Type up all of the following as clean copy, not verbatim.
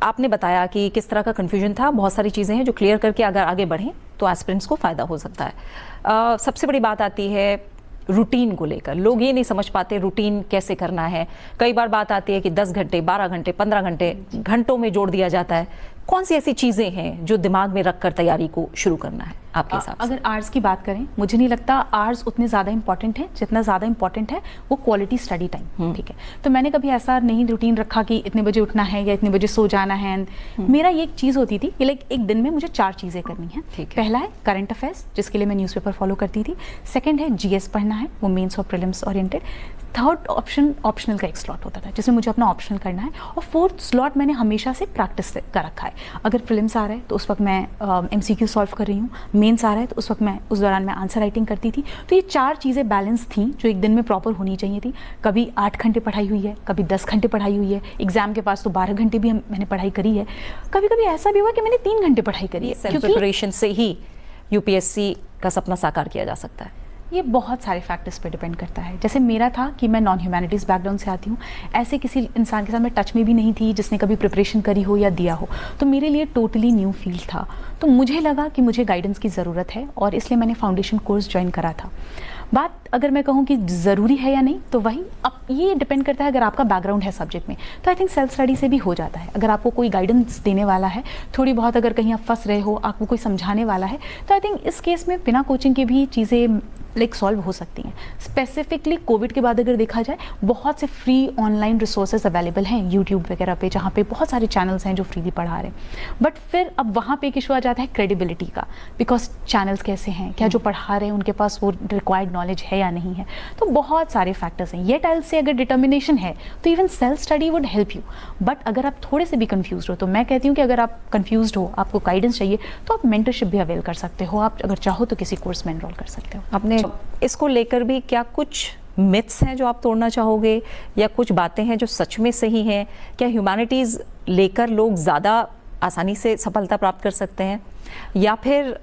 आपने बताया कि किस तरह का कन्फ्यूजन था, बहुत सारी चीज़ें हैं जो क्लियर करके अगर आगे बढ़ें तो एस्पिरेंट्स को फ़ायदा हो सकता है। सबसे बड़ी बात आती है रूटीन को लेकर। लोग ये नहीं समझ पाते रूटीन कैसे करना है। कई बार बात आती है कि 10 घंटे, 12 घंटे, 15 घंटे, घंटों में जोड़ दिया जाता है। कौन सी ऐसी चीज़ें हैं जो दिमाग में रखकर तैयारी को शुरू करना है आपके हिसाब से? अगर आवर्स की बात करें, मुझे नहीं लगता आवर्स उतने ज़्यादा इंपॉर्टेंट है जितना ज़्यादा इंपॉर्टेंट है वो क्वालिटी स्टडी टाइम। ठीक है, तो मैंने कभी ऐसा नहीं रूटीन रखा कि इतने बजे उठना है या इतने बजे सो जाना है। मेरा ये एक चीज़ होती थी कि लाइक एक दिन में मुझे 4 चीज़ें करनी है। पहला है करंट अफेयर्स, जिसके लिए मैं न्यूज़पेपर फॉलो करती थी। सेकेंड है जीएस पढ़ना है, वो मेन्स और prelims oriented. Third option optional का एक स्लॉट होता था जिसमें मुझे अपना ऑप्शनल करना है। और फोर्थ स्लॉट मैंने हमेशा से प्रैक्टिस का रखा है। अगर प्रीलिम्स आ रहा है तो उस वक्त मैं एमसीक्यू सॉल्व कर रही हूँ, मेंस आ रहा है तो उस वक्त मैं उस दौरान मैं आंसर राइटिंग करती थी। तो ये 4 चीज़ें बैलेंस थी जो एक दिन में प्रॉपर होनी चाहिए थी। कभी 8 घंटे पढ़ाई हुई है, कभी 10 घंटे पढ़ाई हुई है। एग्जाम के पास तो 12 घंटे भी मैंने पढ़ाई करी है। कभी कभी ऐसा भी हुआ कि मैंने 3 घंटे पढ़ाई करी है। सेल्फ प्रिपरेशन से ही यूपीएससी का सपना साकार किया जा सकता है। ये बहुत सारे फैक्टर्स पे डिपेंड करता है। जैसे मेरा था कि मैं नॉन ह्यूमैनिटीज़ बैकग्राउंड से आती हूँ, ऐसे किसी इंसान के साथ मैं टच में भी नहीं थी जिसने कभी प्रिपरेशन करी हो या दिया हो। तो मेरे लिए टोटली न्यू फील्ड था। तो मुझे लगा कि मुझे गाइडेंस की ज़रूरत है और इसलिए मैंने फाउंडेशन कोर्स ज्वाइन करा था। बात अगर मैं कहूँ कि ज़रूरी है या नहीं, तो वही अब ये डिपेंड करता है। अगर आपका बैकग्राउंड है सब्जेक्ट में तो आई थिंक सेल्फ स्टडी से भी हो जाता है। अगर आपको कोई गाइडेंस देने वाला है, थोड़ी बहुत अगर कहीं आप फंस रहे हो, आपको कोई समझाने वाला है, तो आई थिंक इस केस में बिना कोचिंग के भी चीज़ें लाइक सॉल्व हो सकती हैं। स्पेसिफिकली कोविड के बाद अगर देखा जाए, बहुत से फ्री ऑनलाइन रिसोर्सेज अवेलेबल हैं यूट्यूब वगैरह पे, जहाँ पे बहुत सारे चैनल्स हैं जो फ्रीली पढ़ा रहे हैं। बट फिर अब वहाँ पे एक इशू आ जाता है क्रेडिबिलिटी का, बिकॉज चैनल्स कैसे हैं, क्या जो पढ़ा रहे हैं उनके पास वो रिक्वायर्ड नॉलेज है या नहीं है। तो बहुत सारे फैक्टर्स हैं। ये टाइल से अगर डिटर्मिनेशन है तो even self study would help you. But अगर आप थोड़े से भी कन्फ्यूज हो, तो मैं कहती हूँ कि अगर आप कन्फ्यूज हो, आपको गाइडेंस चाहिए, तो आप मेंटरशिप भी अवेल कर सकते हो। आप अगर चाहो तो किसी कोर्स में एनरोल कर सकते हो। आपने इसको लेकर भी क्या कुछ मिथ्स हैं जो आप तोड़ना चाहोगे, या कुछ बातें हैं जो सच में सही हैं? क्या ह्यूमैनिटीज़ लेकर लोग ज़्यादा आसानी से सफलता प्राप्त कर सकते हैं, या फिर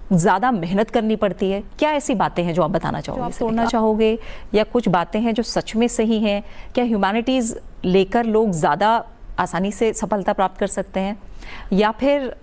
ज़्यादा मेहनत करनी पड़ती है? क्या ऐसी बातें हैं जो आप बताना चाहोगे, आप तोड़ना चाहोगे, या कुछ बातें हैं जो सच में सही हैं? क्या ह्यूमैनिटीज़ लेकर लोग ज़्यादा आसानी से सफलता प्राप्त कर सकते हैं, या फिर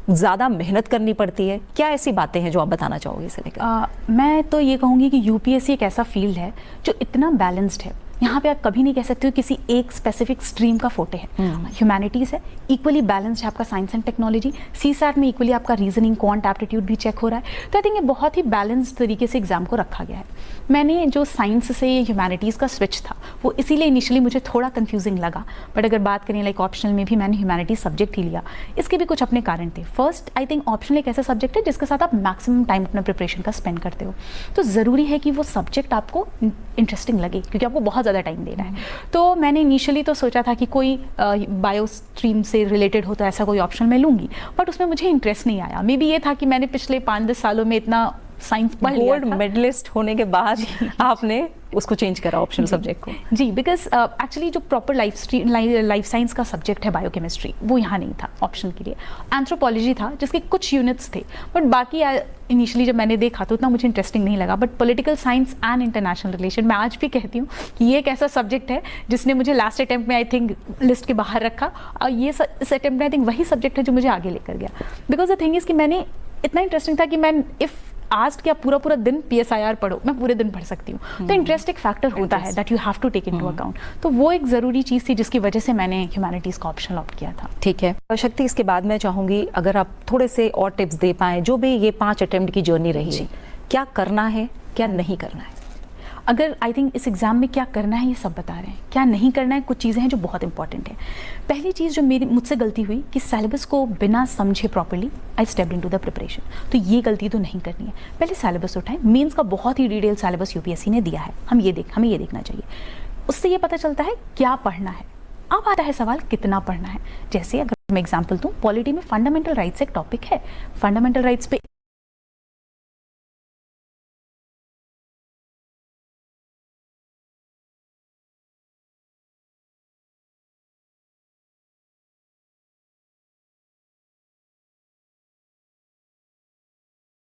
ज़्यादा मेहनत करनी पड़ती है? क्या ऐसी बातें हैं जो आप बताना चाहोगे इसे लेकर? मैं तो ये कहूँगी कि यूपीएससी एक ऐसा फील्ड है जो इतना बैलेंस्ड है। यहाँ पे आप कभी नहीं कह सकते हो किसी एक स्पेसिफिक स्ट्रीम का फोटे है। ह्यूमैनिटीज़ है, इक्वली बैलेंस्ड है आपका साइंस एंड टेक्नोलॉजी। सीसैट में इक्वली आपका रीजनिंग, क्वांट एप्टीट्यूड भी चेक हो रहा है। तो आई थिंक ये बहुत ही बैलेंस्ड तरीके से एग्जाम को रखा गया है। मैंने जो साइंस से ह्यूमैनिटीज़ का स्विच था वो इसीलिए इनिशियली मुझे थोड़ा कन्फ्यूजिंग लगा। बट अगर बात करें लाइक ऑप्शनल में भी मैंने ह्यूमैनिटीज़ सब्जेक्ट ही लिया। इसके भी कुछ अपने कारण थे। फर्स्ट, आई थिंक ऑप्शनल एक ऐसा सब्जेक्ट है जिसके साथ आप मैक्सिमम टाइम अपना प्रिपरेशन का स्पेंड करते हो। तो ज़रूरी है कि वो सब्जेक्ट आपको इंटरेस्टिंग लगे, क्योंकि आपको बहुत ज़्यादा टाइम देना है। तो मैंने इनिशियली तो सोचा था कि कोई बायो स्ट्रीम से रिलेटेड हो तो ऐसा कोई ऑप्शन मैं लूँगी, बट उसमें मुझे इंटरेस्ट नहीं आया। मे बी ये था कि मैंने पिछले 5-10 सालों में इतना साइंस पढ़ लिया था। गोल्ड मेडलिस्ट होने के बाद आपने उसको चेंज करा ऑप्शनल सब्जेक्ट को? जी, बिकॉज एक्चुअली जो प्रॉपर लाइफ साइंस का सब्जेक्ट है बायोकेमिस्ट्री, वो यहाँ नहीं था ऑप्शन के लिए। एंथ्रोपोलॉजी था जिसके कुछ यूनिट्स थे, बट बाकी इनिशियली जब मैंने देखा तो उतना मुझे इंटरेस्टिंग नहीं लगा। But political science and international relation, मैं आज भी कहती हूँ कि ये एक ऐसा सब्जेक्ट है जिसने मुझे लास्ट अटेम्प्ट में आई थिंक लिस्ट के बाहर रखा, और ये इस अटेम्प्ट में आई थिंक वही सब्जेक्ट है जो मुझे आगे लेकर गया। बिकॉज द थिंग इज़ कि मैंने इतना इंटरेस्टिंग था कि मैं इफ़ आज क्या पूरा दिन PSIR पढ़ो, मैं पूरे दिन पढ़ सकती हूँ। तो इंटरेस्ट एक फैक्टर होता है that you have to take into account. तो वो एक ज़रूरी चीज़ थी जिसकी वजह से मैंने ह्यूमैनिटीज़ का ऑप्शन ऑप्ट किया था। ठीक है शक्ति, इसके बाद मैं चाहूँगी अगर आप थोड़े से और टिप्स दे पाएँ, जो भी ये 5 अटेम्प्ट की जर्नी रही है, क्या करना है, क्या नहीं करना है? अगर आई थिंक इस एग्ज़ाम में क्या करना है ये सब बता रहे हैं, क्या नहीं करना है कुछ चीज़ें हैं जो बहुत इंपॉर्टेंट है। पहली चीज़ जो मुझसे गलती हुई कि सिलेबस को बिना समझे properly I stepped into the preparation. तो ये गलती तो नहीं करनी है। पहले सिलेबस उठाएं। मेंस का बहुत ही डिटेल सिलेबस यूपीएससी ने दिया है, हमें ये देखना चाहिए। उससे ये पता चलता है क्या पढ़ना है। अब आता है सवाल कितना पढ़ना है। जैसे अगर मैं एग्जांपल दूं, पॉलिटी में फंडामेंटल राइट्स एक टॉपिक है। फंडामेंटल राइट्स पे